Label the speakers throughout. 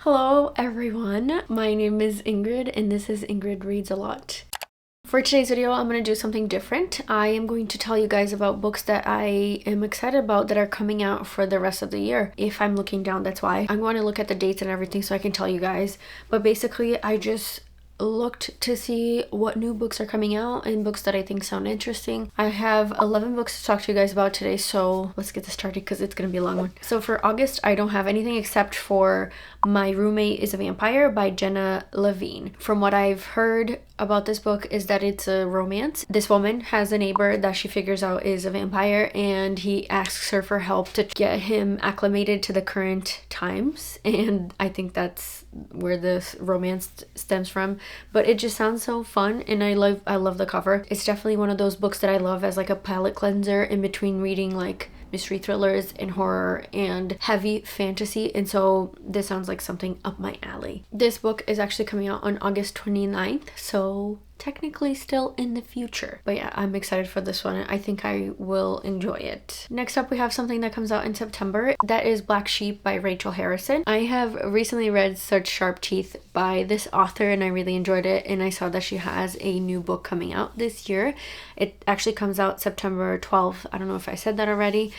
Speaker 1: Hello everyone, my name is Ingrid and this is Ingrid Reads a Lot. For today's video, I'm going to do something different. I am going to tell you guys about books that I am excited about that are coming out for the rest of the year. If I'm looking down, that's why. I'm going to look at the dates and everything so I can tell you guys. But basically, I just looked to see what new books are coming out and books that I think sound interesting. I have 11 books to talk to you guys about today, so let's get this started because it's going to be a long one. So for August, I don't have anything except for My Roommate is a Vampire by Jenna Levine. From what I've heard about this book is that it's a romance. This woman has a neighbor that she figures out is a vampire, and he asks her for help to get him acclimated to the current times, and I think that's where this romance stems from. But it just sounds so fun, and I love the cover. It's definitely one of those books that I love as like a palate cleanser in between reading like mystery thrillers and horror and heavy fantasy, and so this sounds like something up my alley. This book is actually coming out on August 29th, so technically still in the future. But yeah, I'm excited for this one. I think I will enjoy it. Next up, we have something that comes out in September. That is Black Sheep by Rachel Harrison. I have recently read Such Sharp Teeth by this author and I really enjoyed it, and I saw that she has a new book coming out this year. It actually comes out September 12th. I don't know if I said that already,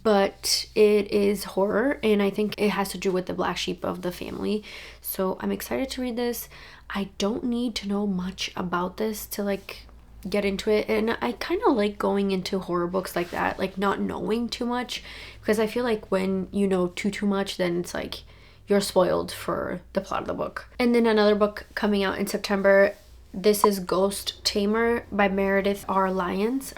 Speaker 1: but it is horror and I think it has to do with the black sheep of the family. So I'm excited to read this. I don't need to know much about this to like get into it, and I kind of like going into horror books like that, like not knowing too much, because I feel like when you know too much, then it's like you're spoiled for the plot of the book. And then another book coming out in September, this is Ghost Tamer by Meredith R. Lyons,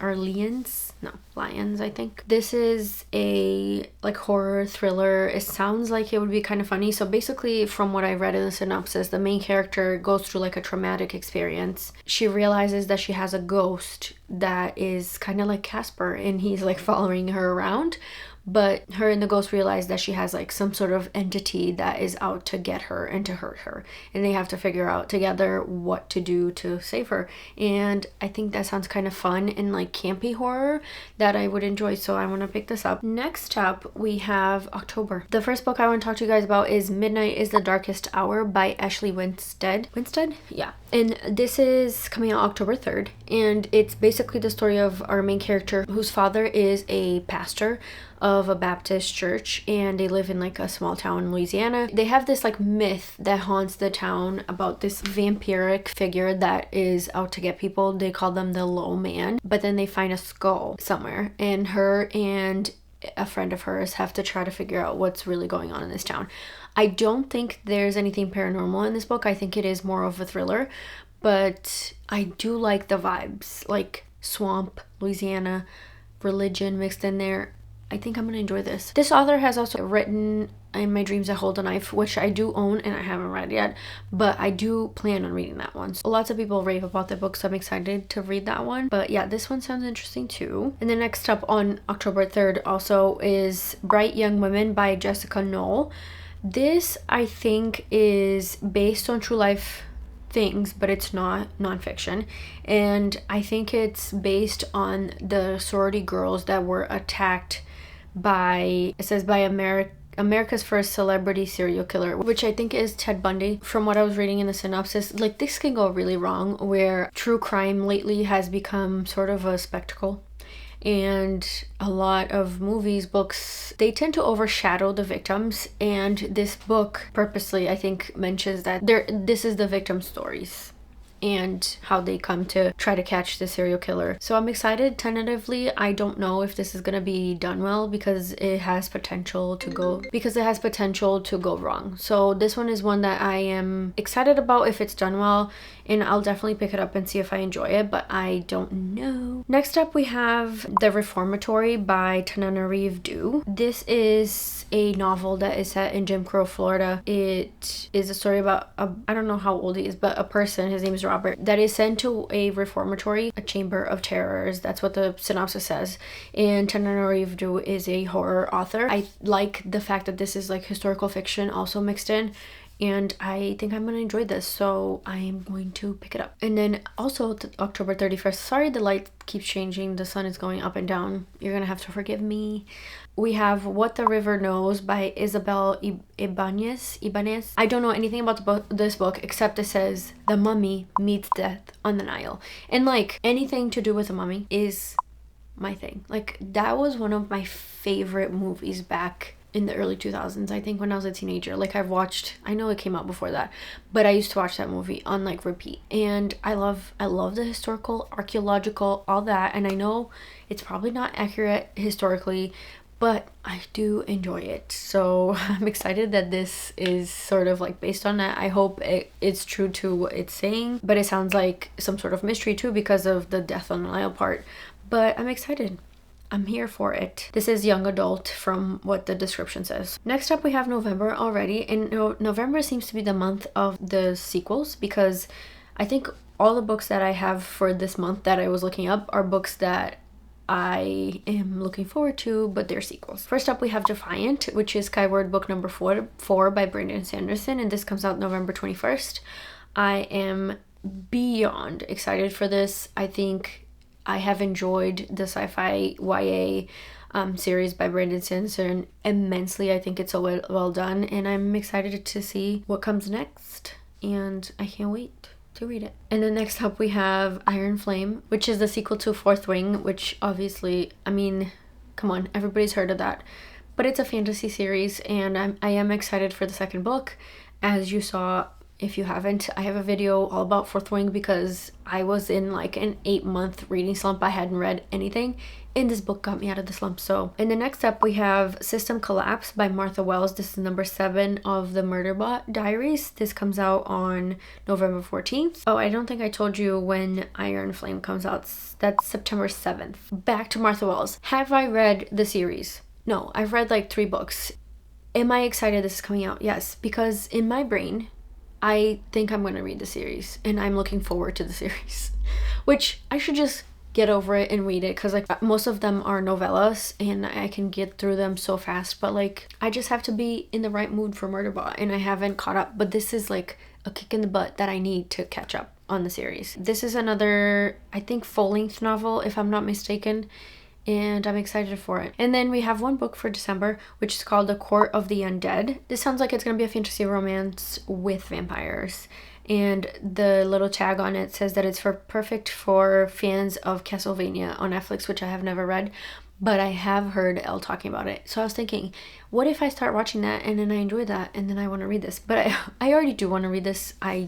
Speaker 1: I think. This is a like horror thriller. It sounds like it would be kind of funny. So basically, from what I read in the synopsis, the main character goes through like a traumatic experience. She realizes that she has a ghost that is kind of like Casper, and he's like following her around. But her and the ghost realize that she has like some sort of entity that is out to get her and to hurt her, and they have to figure out together what to do to save her. And I think that sounds kind of fun and like campy horror that I would enjoy, so I want to pick this up. Next up, we have October. The first book I want to talk to you guys about is Midnight is the Darkest Hour by Ashley Winstead. Yeah. And this is coming out October 3rd, and it's basically the story of our main character whose father is a pastor of a Baptist church, and they live in like a small town in Louisiana. They have this like myth that haunts the town about this vampiric figure that is out to get people. They call them the Low Man, but then they find a skull somewhere, and her and a friend of hers have to try to figure out what's really going on in this town. I don't think there's anything paranormal in this book. I think it is more of a thriller, but I do like the vibes, like swamp, Louisiana, religion mixed in there. I think I'm gonna enjoy this. This author has also written In My Dreams I Hold a Knife, which I do own and I haven't read yet, but I do plan on reading that one. So lots of people rave about the book, so I'm excited to read that one. But yeah, this one sounds interesting too. And then next up on October 3rd also is Bright Young Women by Jessica Knoll. This I think is based on true life things, but it's not nonfiction, and I think it's based on the sorority girls that were attacked by, it says by America's first celebrity serial killer, which I think is Ted Bundy. From what I was reading in the synopsis, like this can go really wrong, where true crime lately has become sort of a spectacle, and a lot of movies, books, they tend to overshadow the victims, and this book purposely, I think, mentions that this is the victim stories and how they come to try to catch the serial killer. So I'm excited. Tentatively, I don't know if this is gonna be done well, because it has potential to go wrong. So this one is one that I am excited about if it's done well, and I'll definitely pick it up and see if I enjoy it, but I don't know. Next up, we have The Reformatory by Tananarive Due. This is a novel that is set in Jim Crow, Florida. It is a story about I don't know how old he is, but a person, his name is Robert, that is sent to a reformatory, a chamber of terrors. That's what the synopsis says. And Tananarive Due is a horror author. I like the fact that this is like historical fiction also mixed in, and I think I'm gonna enjoy this, so I am going to pick it up. And then also October 31st, sorry the light keeps changing, the sun is going up and down, you're gonna have to forgive me. We have What the River Knows by Isabel Ibanez. I don't know anything about this book except it says the mummy meets death on the Nile, and like anything to do with a mummy is my thing. Like that was one of my favorite movies back in the early 2000s, I think, when I was a teenager. Like I've watched, I know it came out before that, but I used to watch that movie on like repeat, and I love the historical, archaeological, all that. And I know it's probably not accurate historically, but I do enjoy it, so I'm excited that this is sort of like based on that. I hope it's true to what it's saying, but it sounds like some sort of mystery too because of the death on the Nile part. But I'm excited. I'm here for it. This is young adult from what the description says. Next up, we have November already, and November seems to be the month of the sequels, because I think all the books that I have for this month that I was looking up are books that I am looking forward to, but they're sequels. First up, we have Defiant, which is Skyward book number 4 by Brandon Sanderson, and this comes out November 21st. I am beyond excited for this. I think I have enjoyed the sci-fi YA series by Brandon Sanderson immensely. I think it's so well done, and I'm excited to see what comes next, and I can't wait to read it. And then next up we have Iron Flame, which is the sequel to Fourth Wing, which obviously, I mean, come on, everybody's heard of that. But it's a fantasy series, and I am excited for the second book. As you saw, if you haven't, I have a video all about Fourth Wing because I was in like an 8-month reading slump. I hadn't read anything, and this book got me out of the slump. So in the next up, we have System Collapse by Martha Wells. This is number 7 of the Murderbot Diaries. This comes out on November 14th. Oh, I don't think I told you when Iron Flame comes out. That's September 7th. Back to Martha Wells. Have I read the series? No, I've read like 3 books. Am I excited this is coming out? Yes, because in my brain, I think I'm going to read the series, and I'm looking forward to the series, which I should just get over it and read it, because like most of them are novellas and I can get through them so fast, but like I just have to be in the right mood for Murderbot, and I haven't caught up. But this is like a kick in the butt that I need to catch up on the series. This is another, I think, full-length novel if I'm not mistaken, and I'm excited for it. And then we have one book for December, which is called The Court of the Undead. This sounds like it's gonna be a fantasy romance with vampires, and the little tag on it says that it's perfect for fans of Castlevania on Netflix, which I have never read, but I have heard Elle talking about it. So I was thinking, what if I start watching that and then I enjoy that and then I want to read this? But I already do want to read this. I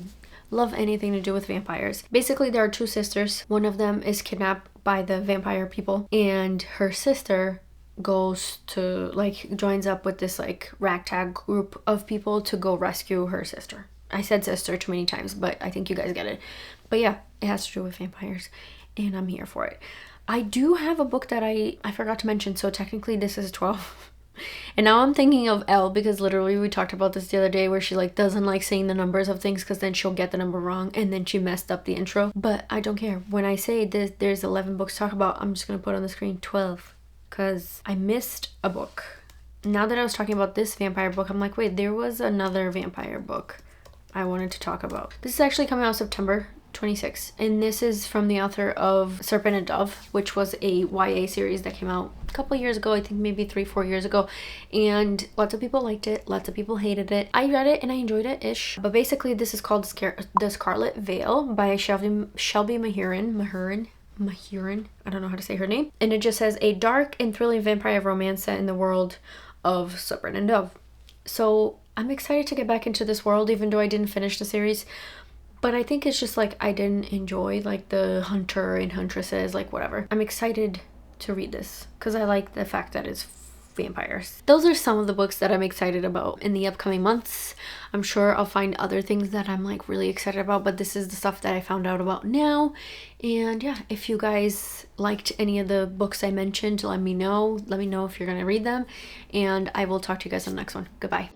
Speaker 1: love anything to do with vampires. Basically, there are 2 sisters. One of them is kidnapped by the vampire people, and her sister goes to like joins up with this like ragtag group of people to go rescue her sister. I said sister too many times, but I think you guys get it. But yeah, it has to do with vampires, and I'm here for it. I do have a book that I forgot to mention, so technically this is 12. And now I'm thinking of Elle, because literally we talked about this the other day, where she like doesn't like saying the numbers of things because then she'll get the number wrong, and then she messed up the intro. But I don't care. When I say this, there's 11 books to talk about, I'm just gonna put on the screen 12 because I missed a book. Now that I was talking about this vampire book, I'm like, wait, there was another vampire book I wanted to talk about. This is actually coming out September 26th, and this is from the author of Serpent and Dove, which was a YA series that came out a couple years ago, I think maybe 3-4 years ago, and lots of people liked it, lots of people hated it. I read it and I enjoyed it ish, but basically this is called The Scarlet Veil by Shelby Mahurin. I don't know how to say her name, and it just says a dark and thrilling vampire romance set in the world of Serpent and Dove. So I'm excited to get back into this world, even though I didn't finish the series. But I think it's just like I didn't enjoy like the hunter and huntresses, like whatever. I'm excited to read this because I like the fact that it's vampires. Those are some of the books that I'm excited about in the upcoming months. I'm sure I'll find other things that I'm like really excited about, but this is the stuff that I found out about now. And yeah, if you guys liked any of the books I mentioned, let me know. Let me know if you're gonna read them, and I will talk to you guys on the next one. Goodbye.